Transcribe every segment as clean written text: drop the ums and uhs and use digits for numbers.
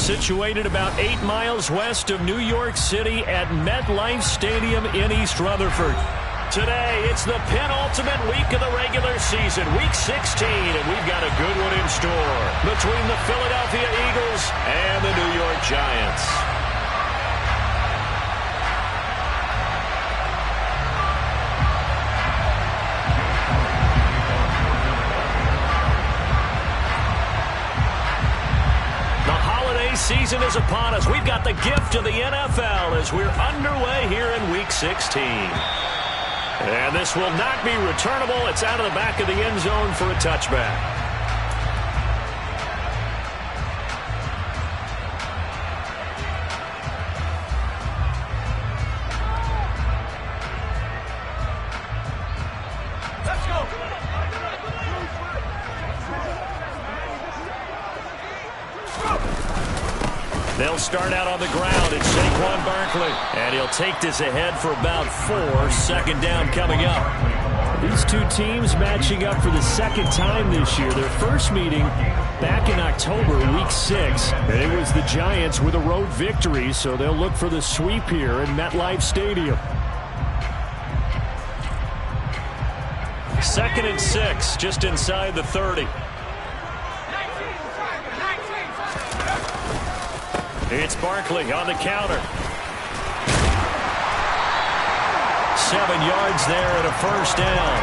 situated about 8 miles west of New York City at MetLife Stadium in East Rutherford. Today, it's the penultimate week of the regular season, Week 16, and we've got a good one in store between the Philadelphia Eagles and the New York Giants. Season is upon us. We've got the gift of the NFL as we're underway here in Week 16. And this will not be returnable. It's out of the back of the end zone for a touchback. They'll start out on the ground. It's Saquon Barkley. And he'll take this ahead for about 4. Second down coming up. These two teams matching up for the second time this year. Their first meeting back in October, Week 6. And it was the Giants with a road victory, so they'll look for the sweep here in MetLife Stadium. 2nd and 6, just inside the 30. It's Barkley on the counter. 7 yards there and a first down.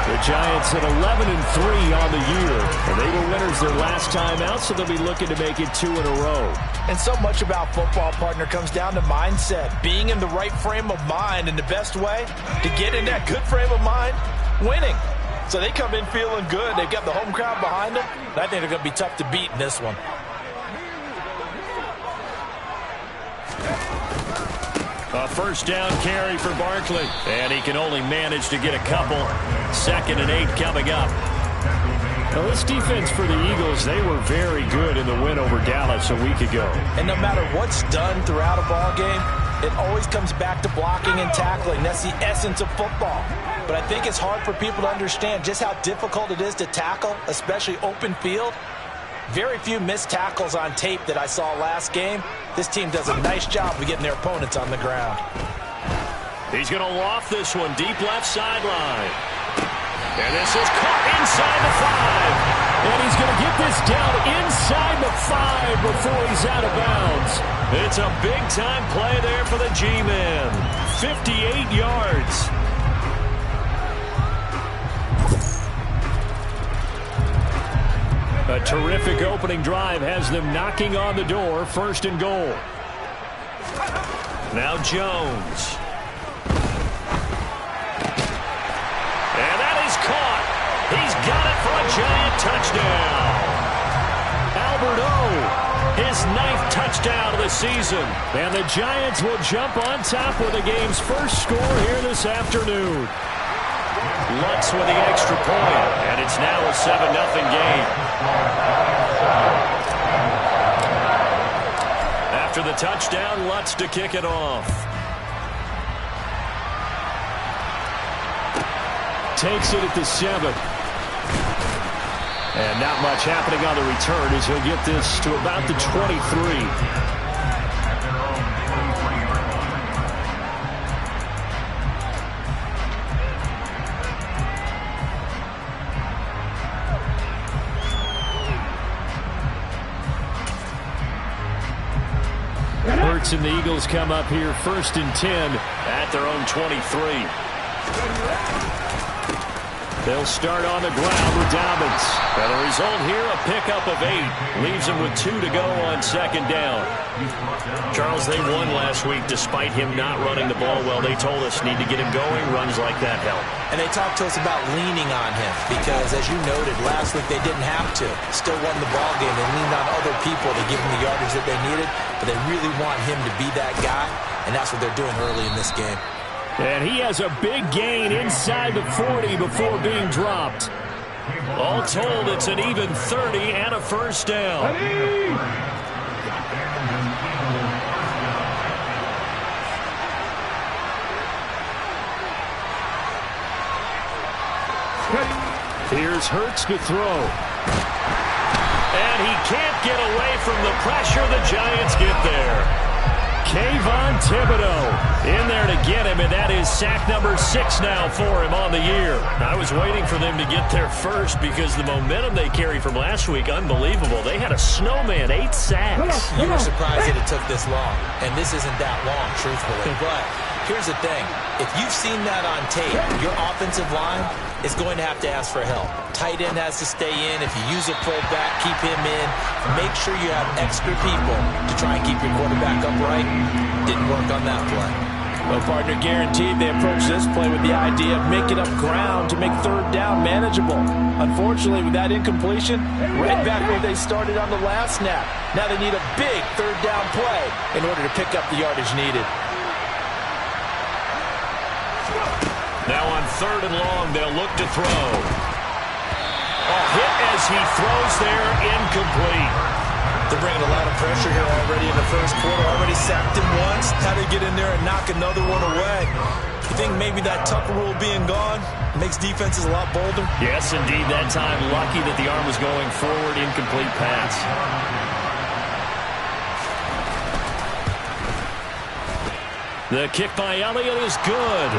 The Giants at 11-3 on the year. And they were winners their last time out, so they'll be looking to make it 2 in a row. And so much about football, partner, comes down to mindset. Being in the right frame of mind, and the best way to get in that good frame of mind, winning. So they come in feeling good. They've got the home crowd behind them. I think they're going to be tough to beat in this one. A first down carry for Barkley. And he can only manage to get a couple. 2nd and 8 coming up. Now this defense for the Eagles, they were very good in the win over Dallas a week ago. And no matter what's done throughout a ball game, it always comes back to blocking and tackling. That's the essence of football. But I think it's hard for people to understand just how difficult it is to tackle, especially open field. Very few missed tackles on tape that I saw last game. This team does a nice job of getting their opponents on the ground. He's going to loft this one deep left sideline. And this is caught inside the 5. And he's going to get this down inside the 5 before he's out of bounds. It's a big-time play there for the G-Men. 58 yards. A terrific opening drive has them knocking on the door. 1st and goal. Now Jones. And that is caught. He's got it for a Giant touchdown. Albert O, his 9th touchdown of the season. And the Giants will jump on top with the game's first score here this afternoon. Lutz with the extra point, and it's now a 7-0 game. After the touchdown, Lutz to kick it off. Takes it at the 7. And not much happening on the return as he'll get this to about the 23. And the Eagles come up here 1st and 10 at their own 23. They'll start on the ground with Dobbins. And the result here, a pickup of 8. Leaves them with 2 to go on 2nd down. Charles, they won last week despite him not running the ball well. They told us need to get him going. Runs like that help. And they talked to us about leaning on him because, as you noted, last week they didn't have to. Still won the ball game. They leaned on other people to give them the yardage that they needed. But they really want him to be that guy, and that's what they're doing early in this game. And he has a big gain inside the 40 before being dropped. All told, it's an even 30 and a first down. Here's Hurts to throw. And he can't get away from the pressure. The Giants get there. Kayvon Thibodeaux in there to get him, and that is sack number 6 now for him on the year. I was waiting for them to get there first because the momentum they carried from last week, unbelievable. They had a snowman, 8 sacks. You were surprised that it took this long, and this isn't that long, truthfully. But here's the thing. If you've seen that on tape, your offensive line is going to have to ask for help. Tight end has to stay in. If you use a fullback, keep him in. Make sure you have extra people to try and keep your quarterback upright. Didn't work on that play. Well, partner, guaranteed they approach this play with the idea of making up ground to make third down manageable. Unfortunately, with that incompletion, right back where they started on the last snap. Now they need a big third down play in order to pick up the yardage needed. Now on 3rd and long, they'll look to throw. A hit as he throws there, incomplete. They're bringing a lot of pressure here already in the first quarter. Already sacked him once. How they get in there and knock another one away. You think maybe that Tucker rule being gone makes defenses a lot bolder? Yes, indeed. That time, lucky that the arm was going forward, incomplete pass. The kick by Elliott is good.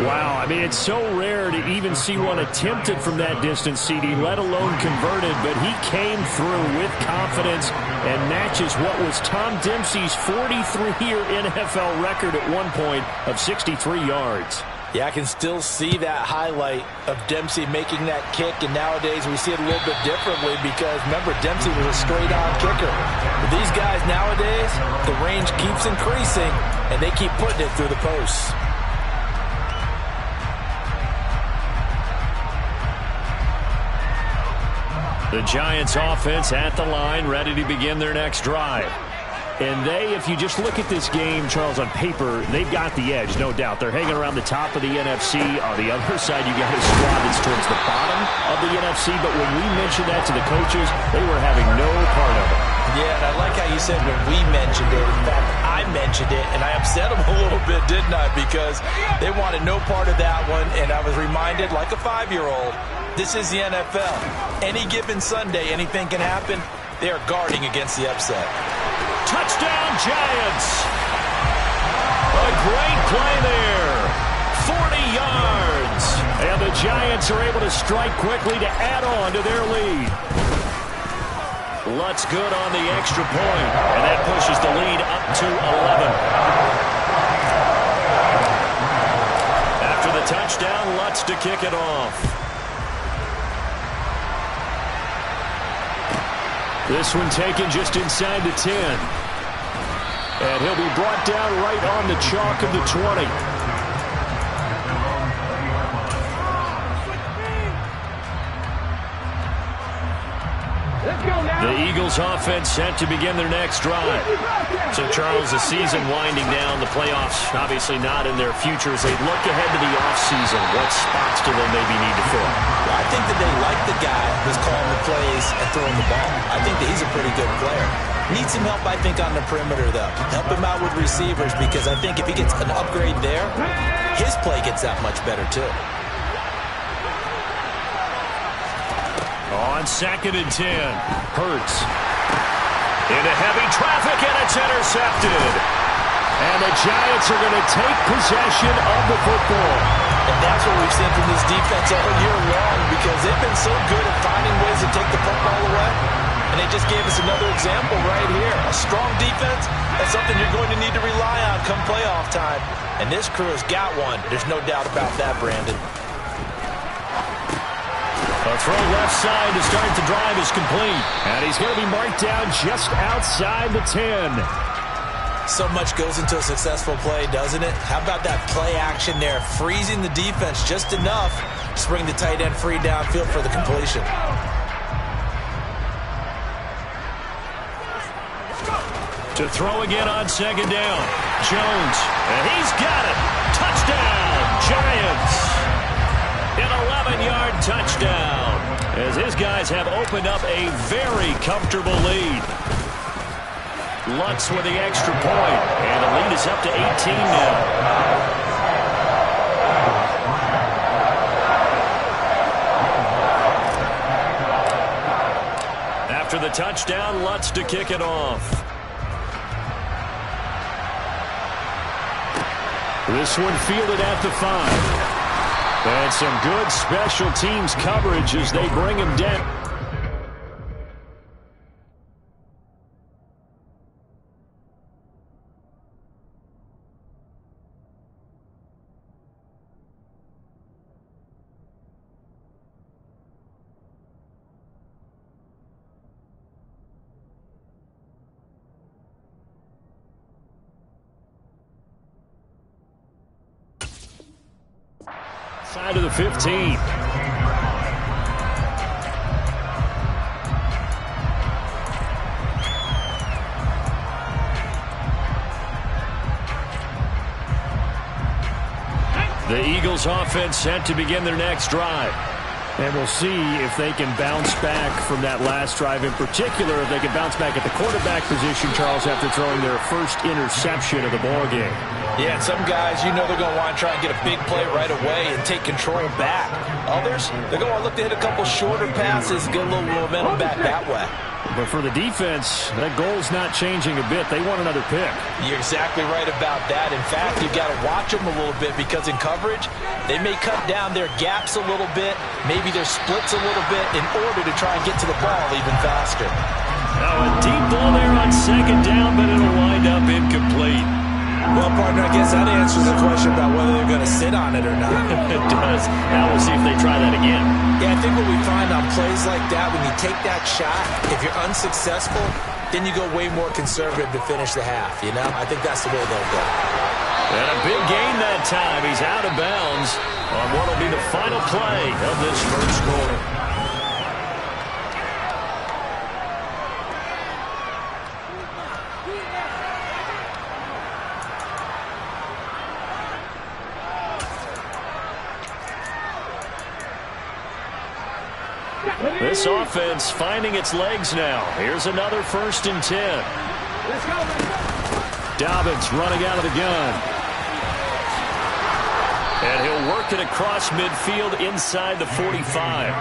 Wow, I mean, it's so rare to even see one attempted from that distance, CD, let alone converted, but he came through with confidence and matches what was Tom Dempsey's 43-year NFL record at one point of 63 yards. Yeah, I can still see that highlight of Dempsey making that kick, and nowadays we see it a little bit differently because, remember, Dempsey was a straight-on kicker. But these guys nowadays, the range keeps increasing, and they keep putting it through the posts. The Giants offense at the line, ready to begin their next drive. And they, if you just look at this game, Charles, on paper, they've got the edge, no doubt. They're hanging around the top of the NFC. On the other side, you got a squad that's towards the bottom of the NFC. But when we mentioned that to the coaches, they were having no part of it. Yeah, and I like how you said when we mentioned it. In fact, I mentioned it, and I upset them a little bit, didn't I? Because they wanted no part of that one, and I was reminded, like a 5-year-old, this is the NFL. Any given Sunday, anything can happen. They are guarding against the upset. Touchdown, Giants! A great play there. 40 yards. And the Giants are able to strike quickly to add on to their lead. Lutz good on the extra point, and that pushes the lead up to 11. After the touchdown, Lutz to kick it off. This one taken just inside the 10. And he'll be brought down right on the chalk of the 20. The Eagles offense set to begin their next drive. So, Charles, the season winding down, the playoffs obviously not in their future. As they look ahead to the offseason, what spots do they maybe need to fill? Well, I think that they like the guy who's calling the plays and throwing the ball. I think that he's a pretty good player. Needs some help, I think, on the perimeter, though. Help him out with receivers, because I think if he gets an upgrade there, his play gets that much better, too. On 2nd and 10, Hurts. Into heavy traffic, and it's intercepted. And the Giants are going to take possession of the football. And that's what we've seen from this defense all year long, because they've been so good at finding ways to take the football away. And they just gave us another example right here. A strong defense, that's something you're going to need to rely on come playoff time. And this crew has got one. There's no doubt about that, Brandon. A throw left side to start the drive is complete. And he's going to be marked down just outside the 10. So much goes into a successful play, doesn't it? How about that play action there? Freezing the defense just enough to bring the tight end free downfield for the completion. To throw again on 2nd down. Jones. And he's got it. Touchdown, Giants. An 11-yard touchdown, as his guys have opened up a very comfortable lead. Lutz with the extra point, and the lead is up to 18 now. After touchdown, Lutz to kick it off. This one fielded at the 5. And some good special teams coverage as they bring him down. Side of the 15. The Eagles offense set to begin their next drive. And we'll see if they can bounce back from that last drive. In particular, if they can bounce back at the quarterback position, Charles, after throwing their first interception of the ball game. Yeah, and some guys, you know they're going to want to try and get a big play right away and take control back. Others, they're going to look to hit a couple shorter passes, get a little momentum back that way. But for the defense, that goal's not changing a bit. They want another pick. You're exactly right about that. In fact, you've got to watch them a little bit because in coverage, they may cut down their gaps a little bit, maybe their splits a little bit in order to try and get to the ball even faster. Now a deep ball there on second down, but it'll wind up incomplete. Well, partner, I guess that answers the question about whether they're going to sit on it or not. It does. Now we'll see if they try that again. Yeah, I think what we find on plays like that, when you take that shot, if you're unsuccessful, then you go way more conservative to finish the half, you know? I think that's the way they'll go. And a big gain that time. He's out of bounds on what will be the final play of this first quarter. This offense finding its legs now. Here's another 1st and 10. Dobbins running out of the gun. And he'll work it across midfield inside the 45.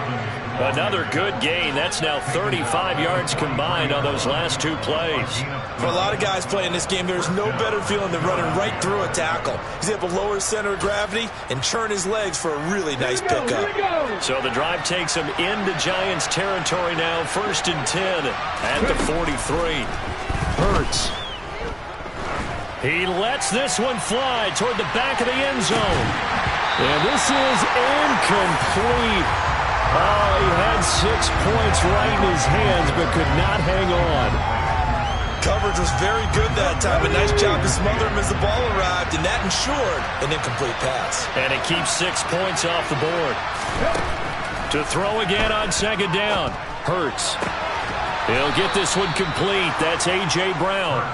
Another good gain. That's now 35 yards combined on those last 2 plays. For a lot of guys playing this game, there's no better feeling than running right through a tackle. He's able to lower his center of gravity and churn his legs for a really nice pickup. So the drive takes him into Giants territory now. 1st and 10 at the 43. Hurts. He lets this one fly toward the back of the end zone. And this is incomplete. Oh, he had 6 points right in his hands, but could not hang on. Coverage was very good that time. A nice job to smother him as the ball arrived, and that ensured an incomplete pass. And it keeps 6 points off the board. To throw again on second down. Hurts. He'll get this one complete. That's A.J. Brown.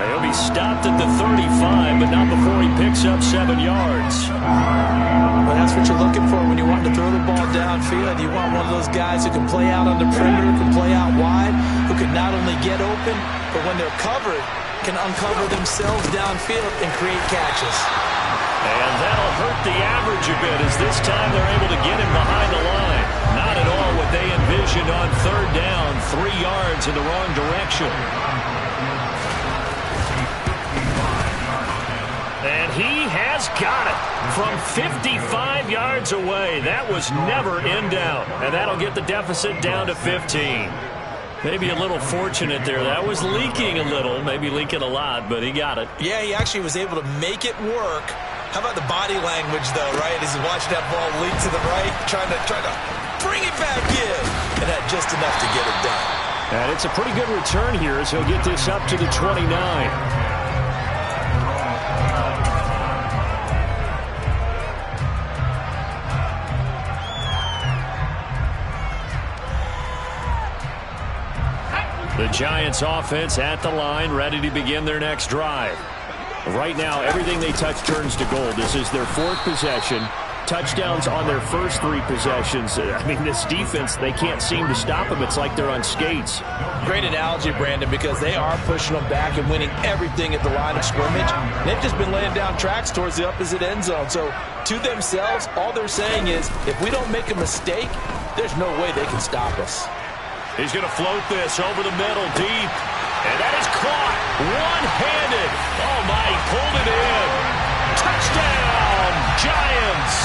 He'll be stopped at the 35, but not before he picks up 7 yards. Well, that's what you're looking for when you want to throw the ball downfield. You want one of those guys who can play out on the perimeter, can play out wide, who can not only get open, but when they're covered, can uncover themselves downfield and create catches. And that'll hurt the average a bit, as this time they're able to get him behind the line. Not at all what they envisioned on 3rd down, 3 yards in the wrong direction. And he has got it from 55 yards away. That was never in doubt. And that'll get the deficit down to 15. Maybe a little fortunate there. That was leaking a little, maybe leaking a lot, but he got it. Yeah, he actually was able to make it work. How about the body language, though, right? As he watched that ball leak to the right, trying to bring it back in. And had just enough to get it done. And it's a pretty good return here as he'll get this up to the 29. The Giants offense at the line, ready to begin their next drive. Right now, everything they touch turns to gold. This is their 4th possession. Touchdowns on their first 3 possessions. I mean, this defense, they can't seem to stop them. It's like they're on skates. Great analogy, Brandon, because they are pushing them back and winning everything at the line of scrimmage. They've just been laying down tracks towards the opposite end zone. So, to themselves, all they're saying is, if we don't make a mistake, there's no way they can stop us. He's going to float this over the middle deep. And that is caught one-handed. Oh, my, he pulled it in. Touchdown, Giants.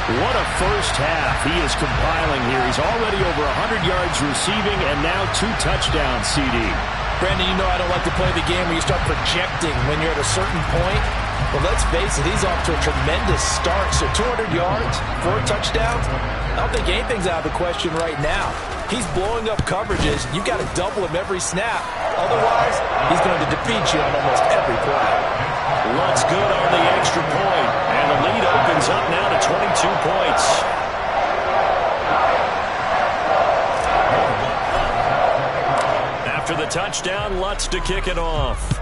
What a first half he is compiling here. He's already over 100 yards receiving and now 2 touchdowns, CD. Brandon, you know I don't like to play the game where you start projecting when you're at a certain point. But let's face it, he's off to a tremendous start. So 200 yards, 4 touchdowns. I don't think anything's out of the question right now. He's blowing up coverages. You've got to double him every snap. Otherwise, he's going to defeat you on almost every play. Lutt's good on the extra point. And the lead opens up now to 22 points. After the touchdown, Lutz to kick it off.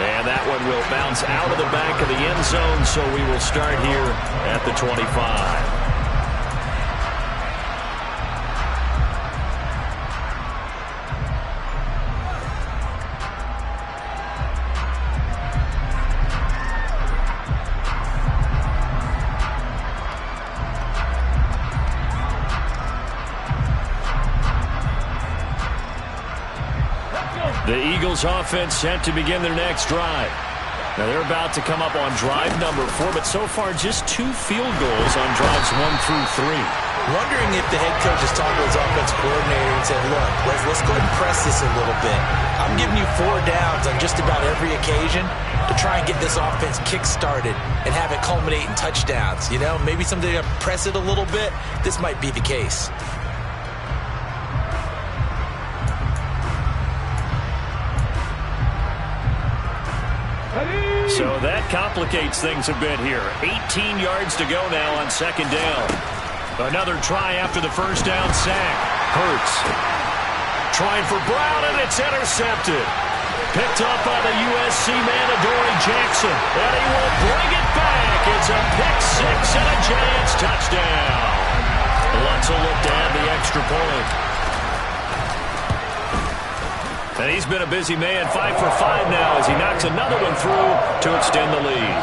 And that one will bounce out of the back of the end zone, so we will start here at the 25. The Eagles offense set to begin their next drive. Now they're about to come up on drive number 4, but so far just 2 field goals on drives 1 through 3. Wondering if the head coach has talked to his offense coordinator and said, look, let's go ahead and press this a little bit. I'm giving you 4 downs on just about every occasion to try and get this offense kick-started and have it culminate in touchdowns. You know, maybe someday to press it a little bit. This might be the case. So that complicates things a bit here. 18 yards to go now on second down. Another try after the first down sack. Hurts. Trying for Brown, and it's intercepted. Picked up by the USC man, Adoree Jackson. And he will bring it back. It's a pick 6 and a Giants touchdown. Lutz will look to add the extra point. And he's been a busy man, 5 for 5 now as he knocks another one through to extend the lead.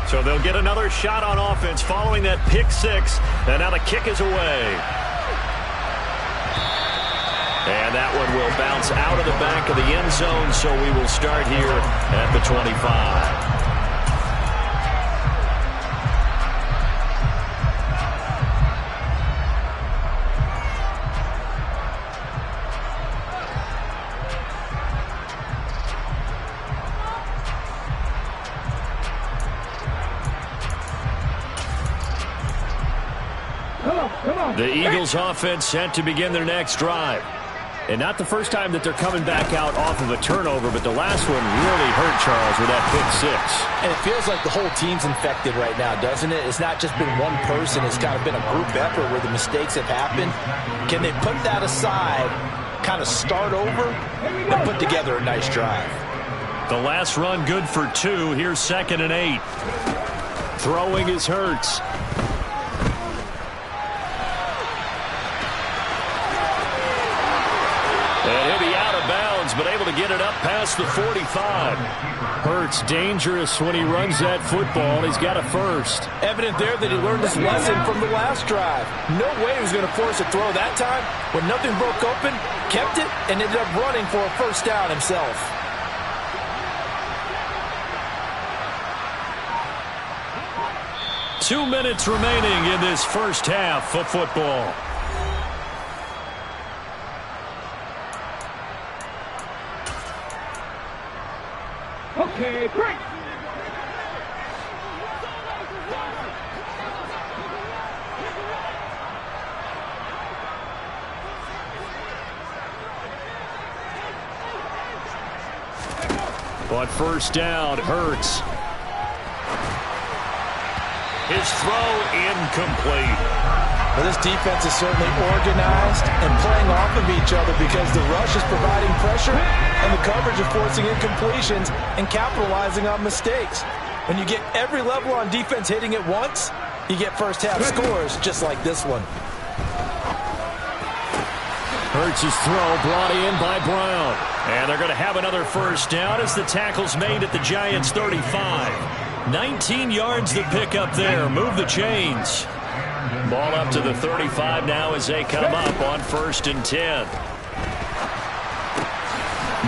So they'll get another shot on offense following that pick 6, and now the kick is away. And that one will bounce out of the back of the end zone, so we will start here at the 25. The Eagles offense set to begin their next drive. And not the first time that they're coming back out off of a turnover, but the last one really hurt Charles with that pick 6. And it feels like the whole team's infected right now, doesn't it? It's not just been one person. It's kind of been a group effort where the mistakes have happened. Can they put that aside, kind of start over, and put together a nice drive? The last run good for 2. Here's 2nd and 8. Throwing is Hurts. And he'll be out of bounds, but able to get it up past the 45. Hurts dangerous when he runs that football. He's got a first. Evident there that he learned his lesson from the last drive. No way he was going to force a throw that time. When nothing broke open, kept it, and ended up running for a first down himself. Two minutes remaining in this first half of football. Okay, break. But first down, Hurts. His throw incomplete. Well, this defense is certainly organized and playing off of each other because the rush is providing pressure and the coverage is forcing incompletions and capitalizing on mistakes. When you get every level on defense hitting at once, You get first half scores just like this one. Hurts' throw brought in by Brown. And they're going to have another first down as the tackle's made at the Giants' 35. 19 yards to pick up there. Move the chains. Ball up to the 35 now as they come up on 1st and 10.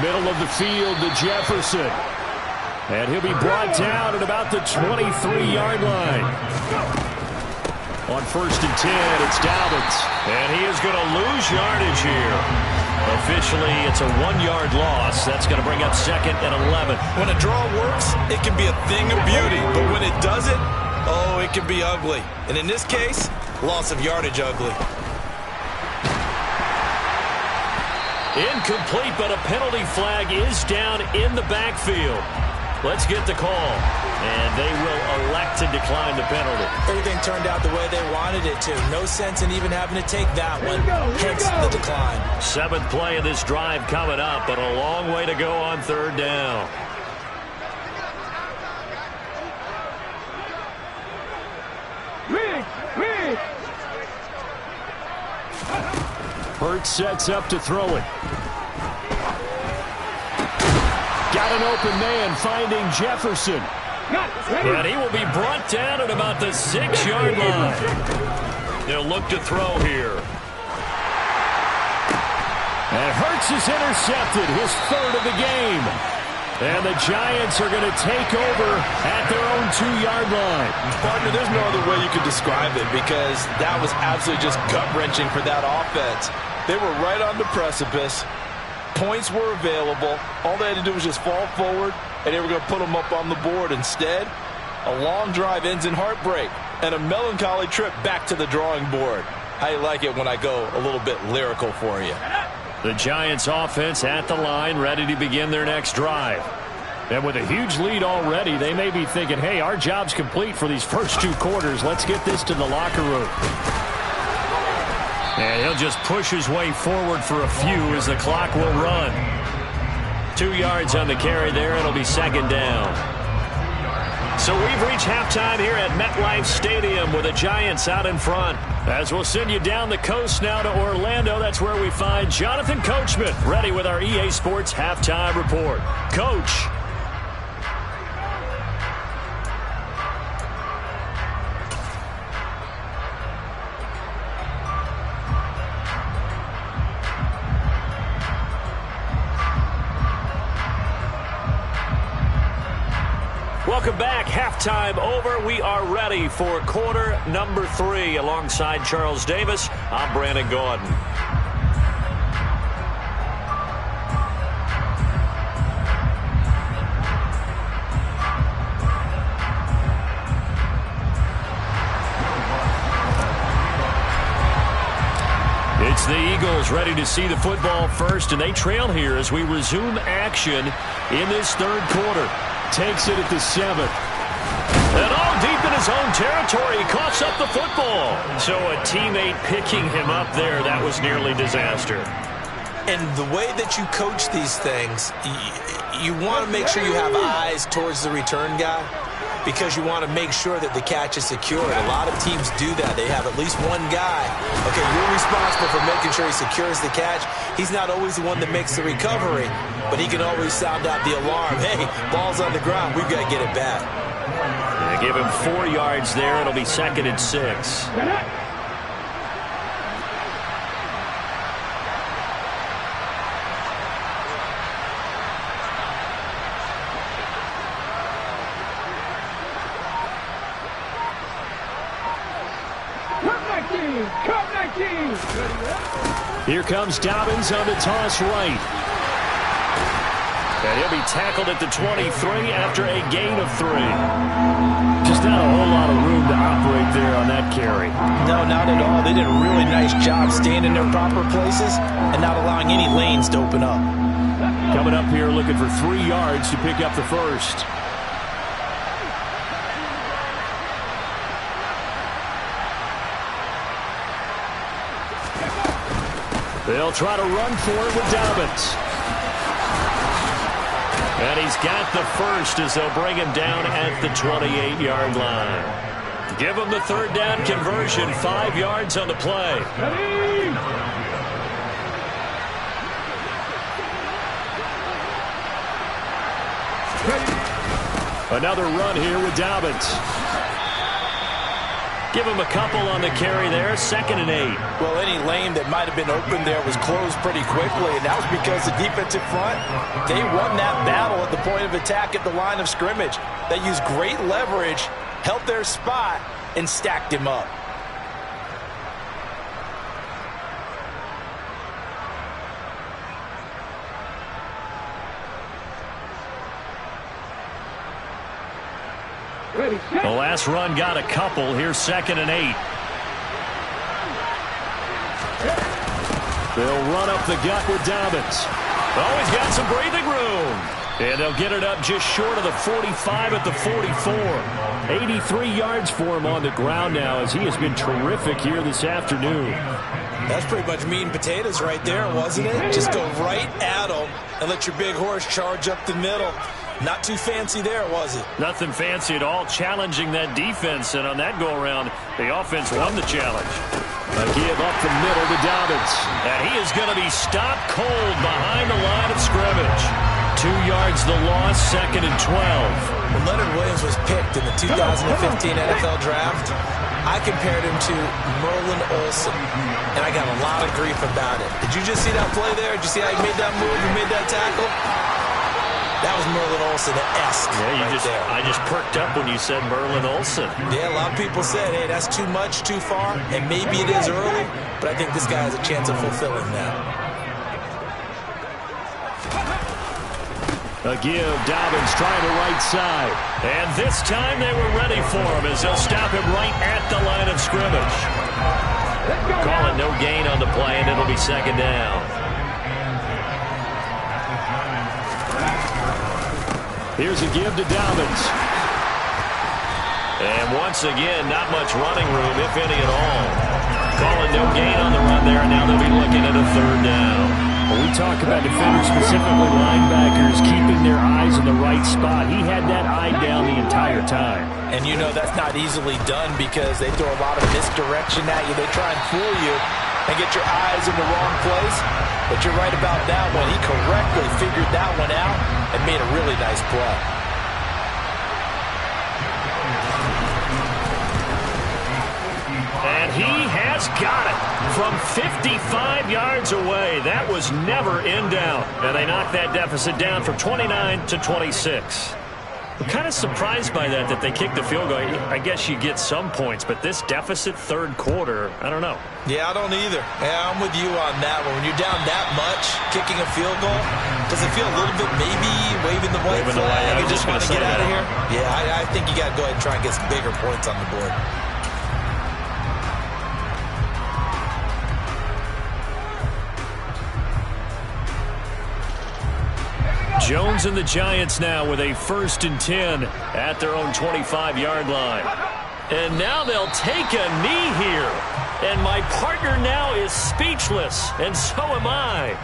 Middle of the field to Jefferson. And he'll be brought down at about the 23-yard line. On 1st and 10, it's Dobbins. And he is going to lose yardage here. Officially, it's a 1-yard loss. That's going to bring up 2nd and 11. When a draw works, it can be a thing of beauty. But when it doesn't, oh, it can be ugly. And in this case, loss of yardage ugly. Incomplete, but a penalty flag is down in the backfield. Let's get the call. And they will elect to decline the penalty. Everything turned out the way they wanted it to. No sense in even having to take that one. Hence the decline. 7th play of this drive coming up, but a long way to go on 3rd down. Hurts sets up to throw it. Got an open man finding Jefferson. And he will be brought down at about the 6-yard line. They'll look to throw here. And Hurts is intercepted, his 3rd of the game. And the Giants are going to take over at their own 2-yard line. Partner, there's no other way you could describe it because that was absolutely just gut-wrenching for that offense. They were right on the precipice. Points were available. All they had to do was just fall forward, and they were going to put them up on the board. Instead, a long drive ends in heartbreak and a melancholy trip back to the drawing board. I like it when I go a little bit lyrical for you. The Giants offense at the line, ready to begin their next drive. And with a huge lead already, they may be thinking, hey, our job's complete for these first 2 quarters. Let's get this to the locker room. And he'll just push his way forward for a few as the clock will run. 2 yards on the carry there. It'll be 2nd down. So we've reached halftime here at MetLife Stadium with the Giants out in front. As we'll send you down the coast now to Orlando, that's where we find Jonathan Coachman, ready with our EA Sports Halftime Report. Coach. Welcome back. Halftime over. We are ready for quarter number 3. Alongside Charles Davis, I'm Brandon Gaudin. It's the Eagles ready to see the football first, and they trail here as we resume action in this 3rd quarter. Takes it at the 7th. And all deep in his own territory, he coughs up the football. So a teammate picking him up there, that was nearly disaster. And the way that you coach these things, you want to make sure you have eyes towards the return guy because you want to make sure that the catch is secured. A lot of teams do that. They have at least one guy. Okay, you're responsible for making sure he secures the catch. He's not always the one that makes the recovery, but he can always sound out the alarm. Hey, ball's on the ground. We've got to get it back. They give him 4 yards there. It'll be 2nd and 6. Here comes Dobbins on the toss right. And he'll be tackled at the 23 after a gain of 3. Just not a whole lot of room to operate there on that carry. No, not at all. They did a really nice job staying in their proper places and not allowing any lanes to open up. Coming up here looking for 3 yards to pick up the first. They'll try to run for it with Dobbins. And he's got the first as they'll bring him down at the 28-yard line. Give them the third down conversion, 5 yards on the play. Another run here with Dobbins. Give him a couple on the carry there, 2nd and 8. Well, any lane that might have been open there was closed pretty quickly, and that was because the defensive front, they won that battle at the point of attack at the line of scrimmage. They used great leverage, held their spot, and stacked him up. The last run got a couple. Here's 2nd and 8. They'll run up the gut with Dobbins. Oh, he's got some breathing room. And they'll get it up just short of the 45 at the 44. 83 yards for him on the ground now as he has been terrific here this afternoon. That's pretty much meat and potatoes right there, wasn't it? Just go right at him and let your big horse charge up the middle. Not too fancy there, was it? Nothing fancy at all, challenging that defense, and on that go-around, the offense won the challenge. A give up the middle to Dobbins, and he is going to be stopped cold behind the line of scrimmage. 2 yards the loss, 2nd and 12. When Leonard Williams was picked in the 2015 NFL Draft, I compared him to Merlin Olsen, and I got a lot of grief about it. Did you just see that play there? Did you see how he made that move and made that tackle? That was Merlin Olsen-esque I just perked up when you said Merlin Olsen. Yeah, a lot of people said, hey, that's too much, too far, and maybe it is early, but I think this guy has a chance of fulfilling that. A give, Dobbins trying the right side. And this time they were ready for him as they'll stop him right at the line of scrimmage. Call it no gain on the play, and it'll be 2nd down. Here's a give to Dobbins. And once again, not much running room, if any at all. Calling no gain on the run there, and now they'll be looking at a 3rd down. When we talk about defenders, specifically linebackers, keeping their eyes in the right spot, he had that eye down the entire time. And you know that's not easily done because they throw a lot of misdirection at you. They try and fool you and get your eyes in the wrong place. But you're right about that one. He correctly figured that one out and made a really nice play. And he has got it from 55 yards away. That was never in doubt. And they knocked that deficit down from 29 to 26. I'm kind of surprised by that they kicked the field goal. I guess you get some points, but this deficit 3rd quarter, I don't know. Yeah, I don't either. Yeah, I'm with you on that one. When you're down that much, kicking a field goal, does it feel a little bit maybe waving the white flag and just want to get out of here? Yeah, I think you got to go ahead and try and get some bigger points on the board. Jones and the Giants now with a 1st and 10 at their own 25-yard line. And now they'll take a knee here. And my partner now is speechless, and so am I.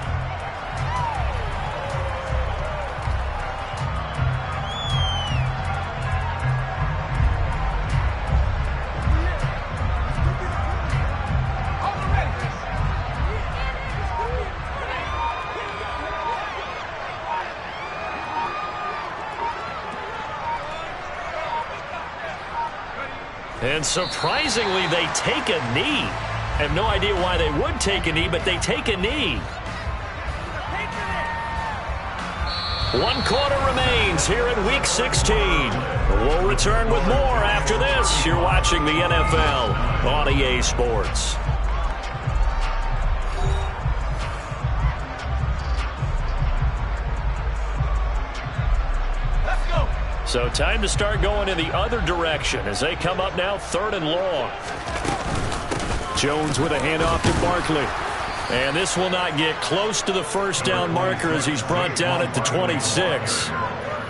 And surprisingly, they take a knee. I have no idea why they would take a knee, but they take a knee. 1 quarter remains here in Week 16. We'll return with more after this. You're watching the NFL on EA Sports. So time to start going in the other direction as they come up now 3rd and long. Jones with a handoff to Barkley. And this will not get close to the 1st down marker as he's brought down at the 26.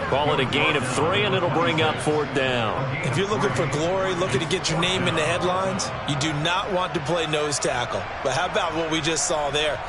Call it a gain of 3, and it'll bring up 4th down. If you're looking for glory, looking to get your name in the headlines, you do not want to play nose tackle. But how about what we just saw there?